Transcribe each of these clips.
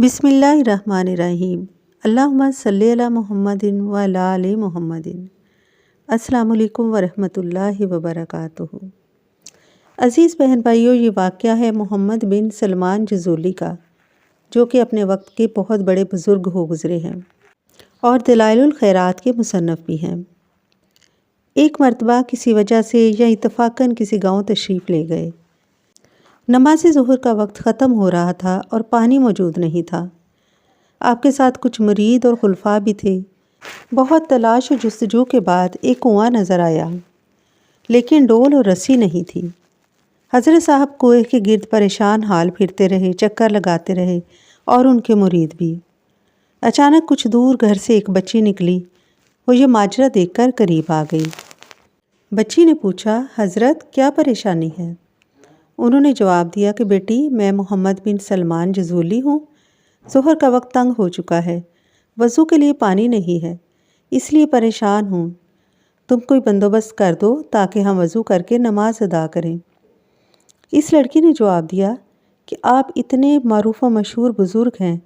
بسم اللہ الرحمن الرحیم۔ اللہم صلی علی محمد و علی آل محمد۔ السلام علیکم ورحمۃ اللہ وبرکاتہ۔ عزیز بہن بھائیو، یہ واقعہ ہے محمد بن سلمان جزولی کا، جو کہ اپنے وقت کے بہت بڑے بزرگ ہو گزرے ہیں اور دلائل الخیرات کے مصنف بھی ہیں۔ ایک مرتبہ کسی وجہ سے یا اتفاقاً کسی گاؤں تشریف لے گئے۔ نماز ظہر کا وقت ختم ہو رہا تھا اور پانی موجود نہیں تھا۔ آپ کے ساتھ کچھ مرید اور خلفاء بھی تھے۔ بہت تلاش و جستجو کے بعد ایک کنواں نظر آیا، لیکن ڈول اور رسی نہیں تھی۔ حضرت صاحب کنویں کے گرد پریشان حال پھرتے رہے، چکر لگاتے رہے اور ان کے مرید بھی۔ اچانک کچھ دور گھر سے ایک بچی نکلی۔ وہ یہ ماجرا دیکھ کر قریب آ گئی۔ بچی نے پوچھا، حضرت کیا پریشانی ہے؟ انہوں نے جواب دیا کہ بیٹی، میں محمد بن سلمان جزولی ہوں۔ ظہر کا وقت تنگ ہو چکا ہے، وضو کے لیے پانی نہیں ہے، اس لیے پریشان ہوں۔ تم کوئی بندوبست کر دو تاکہ ہم وضو کر کے نماز ادا کریں۔ اس لڑکی نے جواب دیا کہ آپ اتنے معروف و مشہور بزرگ ہیں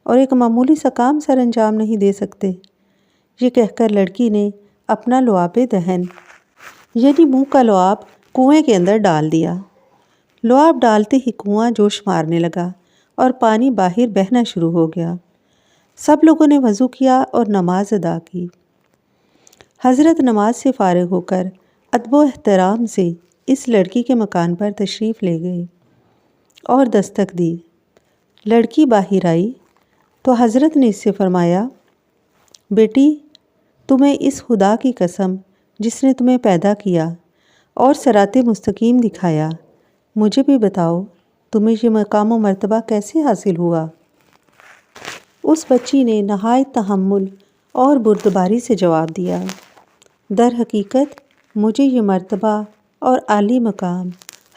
اور ایک معمولی سا کام سر انجام نہیں دے سکتے۔ یہ کہہ کر لڑکی نے اپنا لعاب دہن یعنی منہ کا لعاب کنویں کے اندر ڈال دیا۔ لعاب ڈالتے ہی کنواں جوش مارنے لگا اور پانی باہر بہنا شروع ہو گیا۔ سب لوگوں نے وضو کیا اور نماز ادا کی۔ حضرت نماز سے فارغ ہو کر ادب و احترام سے اس لڑکی کے مکان پر تشریف لے گئے اور دستک دی۔ لڑکی باہر آئی تو حضرت نے اس سے فرمایا، بیٹی، تمہیں اس خدا کی قسم جس نے تمہیں پیدا کیا اور صراط مستقیم دکھایا، مجھے بھی بتاؤ تمہیں یہ مقام و مرتبہ کیسے حاصل ہوا؟ اس بچی نے نہایت تحمل اور بردباری سے جواب دیا، در حقیقت مجھے یہ مرتبہ اور عالی مقام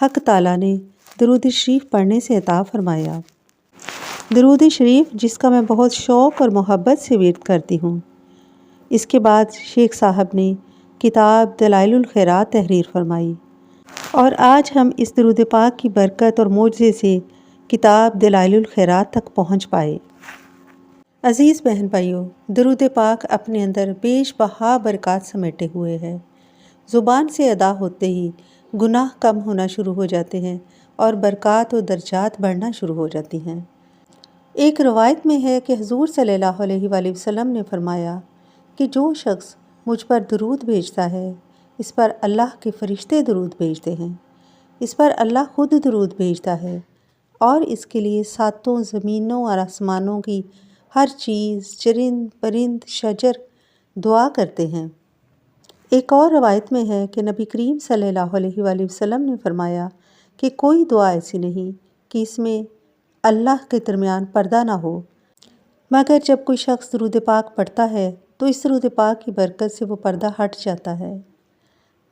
حق تعالیٰ نے درود شریف پڑھنے سے عطا فرمایا۔ درود شریف جس کا میں بہت شوق اور محبت سے ورد کرتی ہوں۔ اس کے بعد شیخ صاحب نے کتاب دلائل الخیرات تحریر فرمائی اور آج ہم اس درود پاک کی برکت اور معجزے سے کتاب دلائل الخیرات تک پہنچ پائے۔ عزیز بہن بھائیو، درود پاک اپنے اندر بیش بہا برکات سمیٹے ہوئے ہے۔ زبان سے ادا ہوتے ہی گناہ کم ہونا شروع ہو جاتے ہیں اور برکات و درجات بڑھنا شروع ہو جاتی ہیں۔ ایک روایت میں ہے کہ حضور صلی اللہ علیہ وآلہ وسلم نے فرمایا کہ جو شخص مجھ پر درود بھیجتا ہے، اس پر اللہ کے فرشتے درود بھیجتے ہیں، اس پر اللہ خود درود بھیجتا ہے اور اس کے لیے ساتوں زمینوں اور آسمانوں کی ہر چیز، چرند پرند شجر دعا کرتے ہیں۔ ایک اور روایت میں ہے کہ نبی کریم صلی اللہ علیہ وآلہ وسلم نے فرمایا کہ کوئی دعا ایسی نہیں کہ اس میں اللہ کے درمیان پردہ نہ ہو، مگر جب کوئی شخص درود پاک پڑھتا ہے تو اس درود پاک کی برکت سے وہ پردہ ہٹ جاتا ہے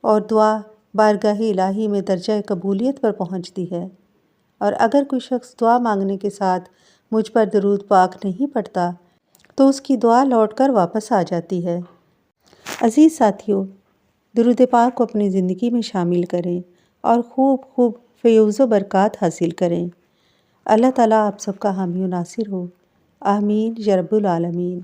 اور دعا بارگاہ الہی میں درجہ قبولیت پر پہنچتی ہے۔ اور اگر کوئی شخص دعا مانگنے کے ساتھ مجھ پر درود پاک نہیں پڑھتا تو اس کی دعا لوٹ کر واپس آ جاتی ہے۔ عزیز ساتھیو، درود پاک کو اپنی زندگی میں شامل کریں اور خوب خوب فیوز و برکات حاصل کریں۔ اللہ تعالیٰ آپ سب کا حامی و ناصر ہو۔ آمین یا رب العالمین۔